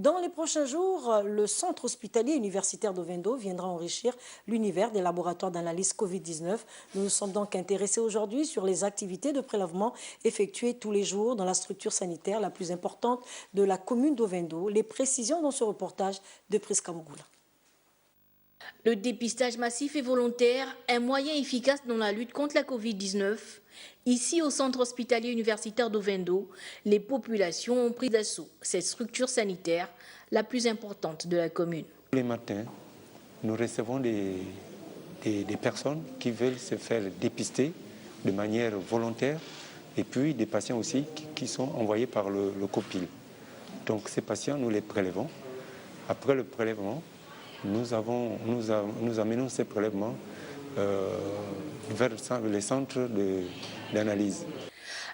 Dans les prochains jours, le centre hospitalier universitaire d'Ovendo viendra enrichir l'univers des laboratoires d'analyse Covid-19. Nous nous sommes donc intéressés aujourd'hui sur les activités de prélèvement effectuées tous les jours dans la structure sanitaire la plus importante de la commune d'Ovendo. Les précisions dans ce reportage de Prisca Mougoula. Le dépistage massif et volontaire, un moyen efficace dans la lutte contre la Covid-19. Ici, au centre hospitalier universitaire d'Ovendo, les populations ont pris d'assaut cette structure sanitaire la plus importante de la commune. Les matins, nous recevons des personnes qui veulent se faire dépister de manière volontaire et puis des patients aussi qui sont envoyés par le COPIL. Donc ces patients, nous les prélevons. Après le prélèvement, nous amenons ces prélèvements vers les centres d'analyse.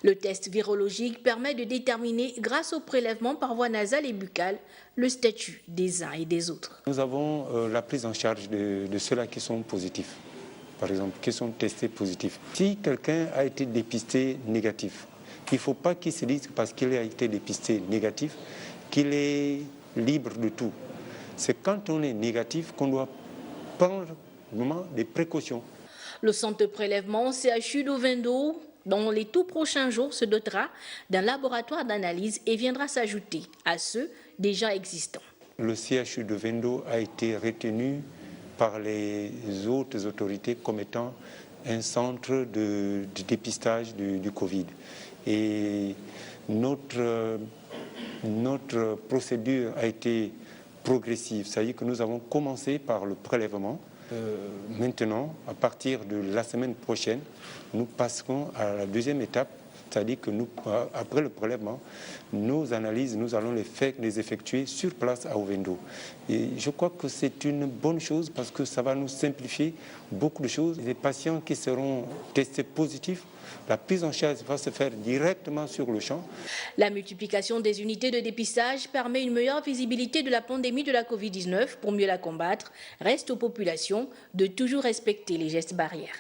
Le test virologique permet de déterminer, grâce au prélèvement par voie nasale et buccale, le statut des uns et des autres. Nous avons la prise en charge de ceux-là qui sont positifs, par exemple, qui sont testés positifs. Si quelqu'un a été dépisté négatif, il ne faut pas qu'il se dise parce qu'il a été dépisté négatif qu'il est libre de tout. C'est quand on est négatif qu'on doit prendre vraiment des précautions. Le centre de prélèvement CHU d'Ovendo, dans les tout prochains jours, se dotera d'un laboratoire d'analyse et viendra s'ajouter à ceux déjà existants. Le CHU d'Ovendo a été retenu par les autres autorités comme étant un centre de dépistage du Covid. Et notre procédure a été progressive, c'est-à-dire que nous avons commencé par le prélèvement. Maintenant, à partir de la semaine prochaine, nous passerons à la deuxième étape, c'est-à-dire que après le prélèvement, nos analyses, nous allons les effectuer sur place à Ovendo. Et je crois que c'est une bonne chose parce que ça va nous simplifier beaucoup de choses. Les patients qui seront testés positifs, la prise en charge va se faire directement sur le champ. La multiplication des unités de dépistage permet une meilleure visibilité de la pandémie de la Covid-19 pour mieux la combattre. Reste aux populations de toujours respecter les gestes barrières.